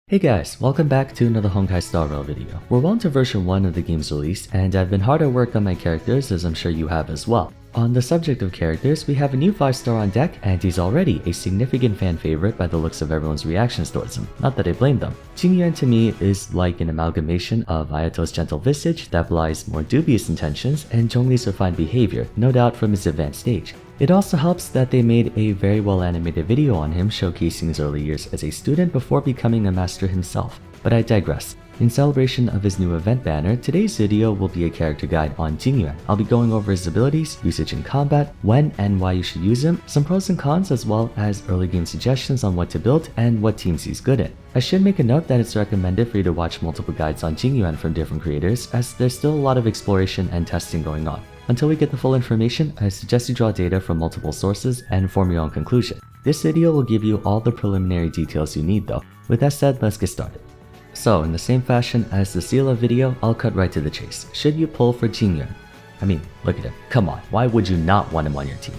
Hey guys, welcome back to another Honkai Star Rail video. We're well into version 1 of the game's release, and I've been hard at work on my characters as I'm sure you have as well. On the subject of characters, we have a new 5-star on deck, and he's already a significant fan favorite by the looks of everyone's reactions towards him, not that I blame them. Jing Yuan to me is like an amalgamation of Ayato's gentle visage that belies more dubious intentions and Zhongli's refined behavior, no doubt from his advanced stage. It also helps that they made a very well animated video on him showcasing his early years as a student before becoming a master himself. But I digress. In celebration of his new event banner, today's video will be a character guide on Jing Yuan. I'll be going over his abilities, usage in combat, when and why you should use him, some pros and cons as well as early game suggestions on what to build and what teams he's good at. I should make a note that it's recommended for you to watch multiple guides on Jing Yuan from different creators as there's still a lot of exploration and testing going on. Until we get the full information, I suggest you draw data from multiple sources and form your own conclusion. This video will give you all the preliminary details you need though. With that said, let's get started. So, in the same fashion as the Sela video, I'll cut right to the chase. Should you pull for Jing Yuan? I mean, look at him. Come on, why would you not want him on your team?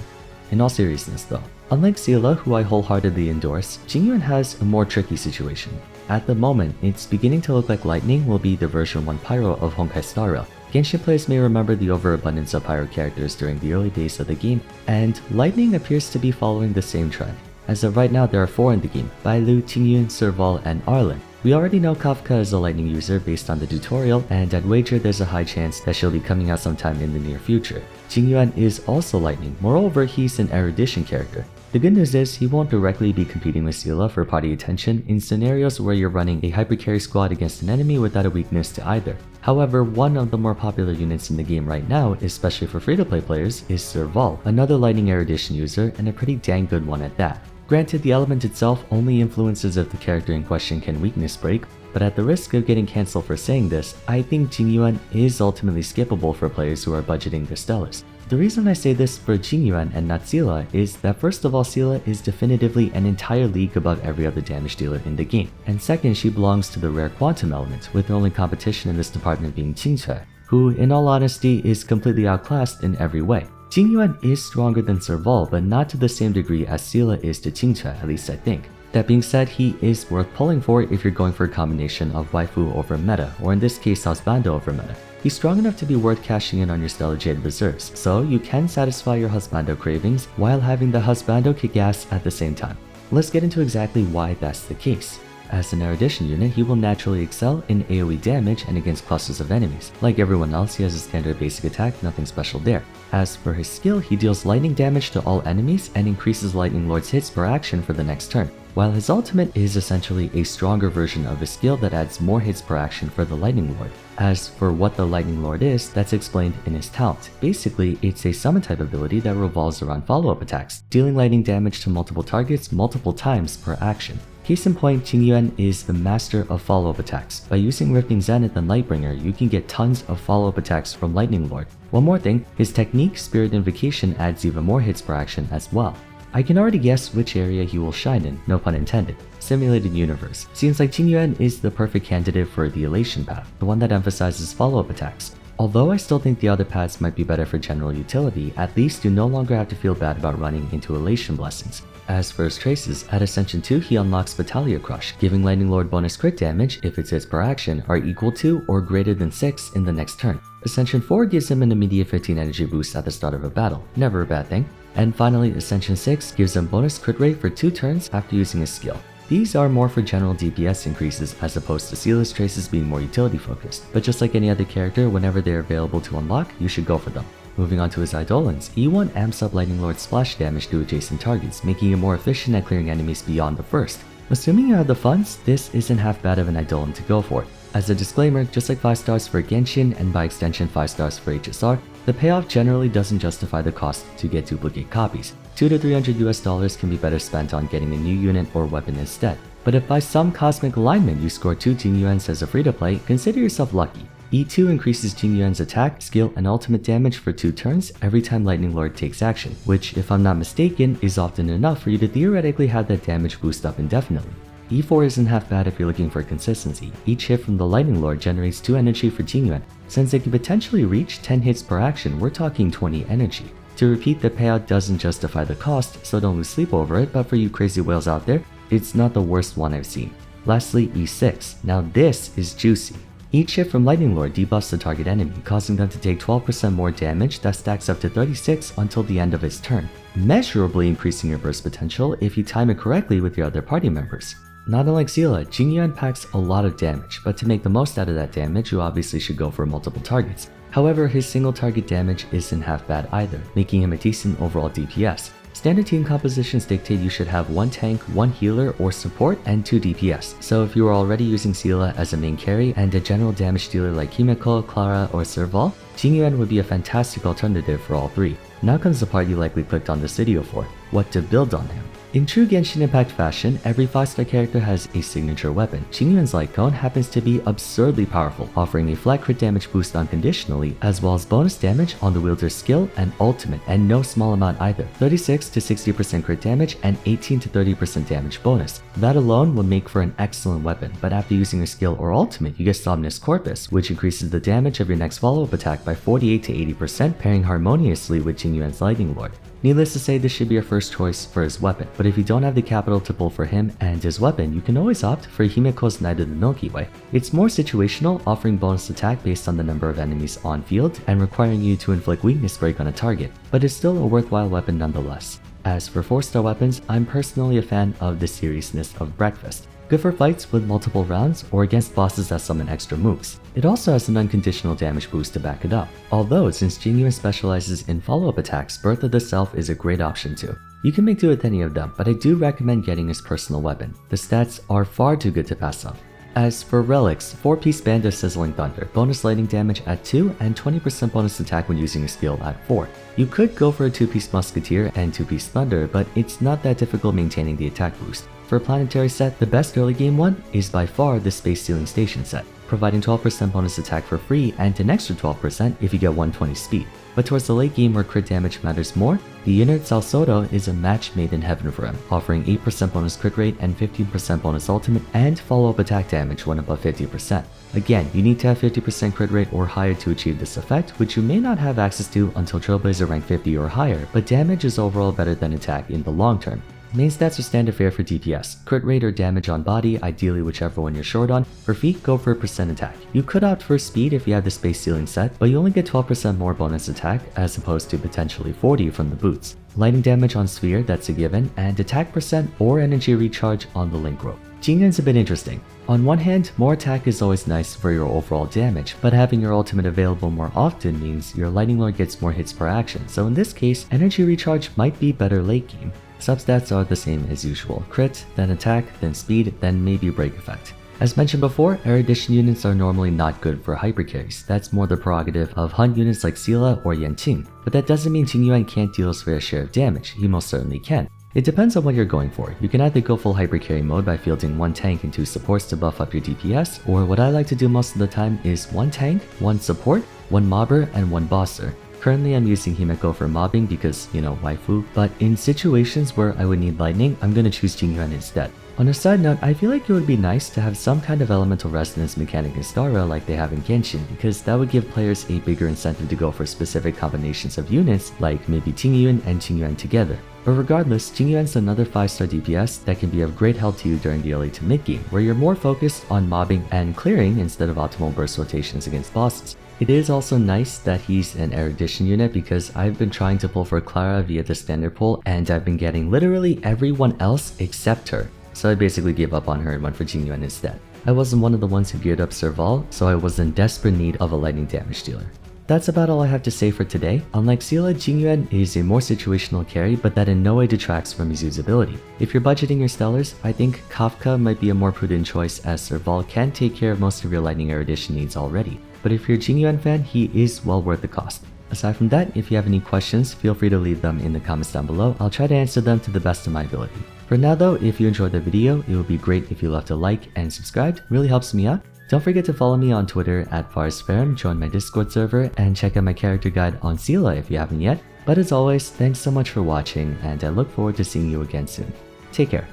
In all seriousness though, unlike Sela, who I wholeheartedly endorse, Jing Yuan has a more tricky situation. At the moment, it's beginning to look like Lightning will be the version 1 Pyro of Honkai Star Rail. Genshin players may remember the overabundance of Pyro characters during the early days of the game, and Lightning appears to be following the same trend. As of right now, there are 4 in the game: Bailu, Qingyun, Serval, and Arlen. We already know Kafka is a Lightning user based on the tutorial, and I'd wager there's a high chance that she'll be coming out sometime in the near future. Jing Yuan is also Lightning, moreover he's an erudition character. The good news is he won't directly be competing with Sela for party attention in scenarios where you're running a hypercarry squad against an enemy without a weakness to either. However, one of the more popular units in the game right now, especially for free-to-play players, is Serval, another Lightning erudition user and a pretty dang good one at that. Granted, the element itself only influences if the character in question can weakness break, but at the risk of getting cancelled for saying this, I think Jing Yuan is ultimately skippable for players who are budgeting their stellars. The reason I say this for Jing Yuan and not Sela is that first of all, Sela is definitively an entire league above every other damage dealer in the game, and second, she belongs to the rare quantum element, with her only competition in this department being Qingque, who in all honesty is completely outclassed in every way. Jing Yuan is stronger than Serval, but not to the same degree as Sela is to Qingque, at least I think. That being said, he is worth pulling for if you're going for a combination of waifu over meta, or in this case husbando over meta. He's strong enough to be worth cashing in on your stellar jade reserves, so you can satisfy your husbando cravings while having the husbando kick ass at the same time. Let's get into exactly why that's the case. As an erudition unit, he will naturally excel in AOE damage and against clusters of enemies. Like everyone else, he has a standard basic attack, nothing special there. As for his skill, he deals lightning damage to all enemies and increases Lightning Lord's hits per action for the next turn, while his ultimate is essentially a stronger version of his skill that adds more hits per action for the Lightning Lord. As for what the Lightning Lord is, that's explained in his talent. Basically, it's a summon type ability that revolves around follow-up attacks, dealing lightning damage to multiple targets multiple times per action. Case in point, Jing Yuan is the master of follow-up attacks. By using Rifting Zenith and Lightbringer, you can get tons of follow-up attacks from Lightning Lord. One more thing, his technique, Spirit Invocation, adds even more hits per action as well. I can already guess which area he will shine in, no pun intended. Simulated Universe. Seems like Jing Yuan is the perfect candidate for the Elation path, the one that emphasizes follow-up attacks. Although I still think the other paths might be better for general utility, at least you no longer have to feel bad about running into Elation blessings. As for his traces, at Ascension 2 he unlocks Battaglia Crush, giving Lightning Lord bonus crit damage if its hits per action are equal to or greater than 6 in the next turn. Ascension 4 gives him an immediate 15 energy boost at the start of a battle, never a bad thing. And finally, Ascension 6 gives him bonus crit rate for 2 turns after using his skill. These are more for general DPS increases as opposed to Sela's traces being more utility focused, but just like any other character, whenever they are available to unlock, you should go for them. Moving on to his Eidolons, E1 amps up Lightning Lord's splash damage to adjacent targets, making him more efficient at clearing enemies beyond the first. Assuming you have the funds, this isn't half bad of an Eidolon to go for. As a disclaimer, just like 5 stars for Genshin and by extension 5 stars for HSR, the payoff generally doesn't justify the cost to get duplicate copies. $200 to $300 can be better spent on getting a new unit or weapon instead. But if by some cosmic alignment you score 2 Jing Yuans as a free-to-play, consider yourself lucky. E2 increases Jing Yuan's attack, skill, and ultimate damage for 2 turns every time Lightning Lord takes action, which, if I'm not mistaken, is often enough for you to theoretically have that damage boost up indefinitely. E4 isn't half bad if you're looking for consistency. Each hit from the Lightning Lord generates 2 energy for Jing Yuan. Since it can potentially reach 10 hits per action, we're talking 20 energy. To repeat, the payout doesn't justify the cost, so don't lose sleep over it, but for you crazy whales out there, it's not the worst one I've seen. Lastly, E6. Now this is juicy. Each hit from Lightning Lord debuffs the target enemy, causing them to take 12% more damage that stacks up to 36 until the end of his turn, measurably increasing your burst potential if you time it correctly with your other party members. Not unlike Seele, Jing Yuan packs a lot of damage, but to make the most out of that damage, you obviously should go for multiple targets. However, his single target damage isn't half bad either, making him a decent overall DPS. Standard team compositions dictate you should have 1 tank, 1 healer or support, and 2 DPS, so if you are already using Seele as a main carry and a general damage dealer like Himeko, Clara, or Serval, Jing Yuan would be a fantastic alternative for all 3. Now comes the part you likely clicked on this video for, what to build on him. In true Genshin Impact fashion, every 5-star character has a signature weapon. Jing Yuan's Light Cone happens to be absurdly powerful, offering a flat crit damage boost unconditionally, as well as bonus damage on the wielder's skill and ultimate, and no small amount either, 36 to 60% crit damage and 18 to 30% damage bonus. That alone would make for an excellent weapon, but after using your skill or ultimate, you get Somnus Corpus, which increases the damage of your next follow-up attack by 48 to 80%, pairing harmoniously with Jing Yuan's Lightning Lord. Needless to say, this should be your first choice for his weapon, but if you don't have the capital to pull for him and his weapon, you can always opt for Himeko's Knight of the Milky Way. It's more situational, offering bonus attack based on the number of enemies on field and requiring you to inflict weakness break on a target, but it's still a worthwhile weapon nonetheless. As for 4-star weapons, I'm personally a fan of the seriousness of Breakfast. Good for fights with multiple rounds or against bosses that summon extra moves. It also has an unconditional damage boost to back it up. Although, since Jing Yuan specializes in follow-up attacks, Birth of the Self is a great option too. You can make do with any of them, but I do recommend getting his personal weapon. The stats are far too good to pass up. As for relics, 4-piece Band of Sizzling Thunder, bonus lightning damage at 2 and 20% bonus attack when using a skill at 4. You could go for a 2-piece Musketeer and 2-piece Thunder, but it's not that difficult maintaining the attack boost. For a planetary set, the best early game one is by far the Space Sealing Station set, providing 12% bonus attack for free and an extra 12% if you get 120 speed. But towards the late game where crit damage matters more, the Inert Salsodo is a match made in heaven for him, offering 8% bonus crit rate and 15% bonus ultimate and follow-up attack damage when above 50%. Again, you need to have 50% crit rate or higher to achieve this effect, which you may not have access to until Trailblazer rank 50 or higher, but damage is overall better than attack in the long term. Main stats are standard fare for DPS, crit rate or damage on body, ideally whichever one you're short on. For feet, go for % attack. You could opt for speed if you have the Space Sealing set, but you only get 12% more bonus attack as opposed to potentially 40 from the boots. Lightning damage on sphere, that's a given, and attack % or energy recharge on the link rope. Jing Yuan's a bit interesting. On one hand, more attack is always nice for your overall damage, but having your ultimate available more often means your Lightning Lord gets more hits per action, so in this case, energy recharge might be better late game. Substats are the same as usual, crit, then attack, then speed, then maybe break effect. As mentioned before, erudition units are normally not good for hyper carries. That's more the prerogative of hunt units like Seele or Yanqing, but that doesn't mean Jing Yuan can't deal his fair share of damage. He most certainly can. It depends on what you're going for. You can either go full hyper carry mode by fielding 1 tank and 2 supports to buff up your DPS, or what I like to do most of the time is 1 tank, 1 support, 1 mobber, and 1 bosser. Currently I'm using Himeko for mobbing because, you know, waifu, but in situations where I would need lightning, I'm gonna choose Jing Yuan instead. On a side note, I feel like it would be nice to have some kind of elemental resonance mechanic in Star Rail like they have in Genshin, because that would give players a bigger incentive to go for specific combinations of units, like maybe Jing Yuan and Jing Yuan together. But regardless, Jing Yuan's another 5-star DPS that can be of great help to you during the early to mid game, where you're more focused on mobbing and clearing instead of optimal burst rotations against bosses. It is also nice that he's an erudition unit because I've been trying to pull for Clara via the standard pull and I've been getting literally everyone else except her. So I basically gave up on her and went for Jing Yuan instead. I wasn't one of the ones who geared up Serval, so I was in desperate need of a lightning damage dealer. That's about all I have to say for today. Unlike Seele, Jing Yuan is a more situational carry, but that in no way detracts from his usability. If you're budgeting your stellars, I think Kafka might be a more prudent choice as Serval can take care of most of your lightning erudition needs already. But if you're a Jing Yuan fan, he is well worth the cost. Aside from that, if you have any questions, feel free to leave them in the comments down below. I'll try to answer them to the best of my ability. For now though, if you enjoyed the video, it would be great if you left a like and subscribed. It really helps me out. Don't forget to follow me on Twitter at Vars, join my Discord server, and check out my character guide on Seele if you haven't yet. But as always, thanks so much for watching, and I look forward to seeing you again soon. Take care.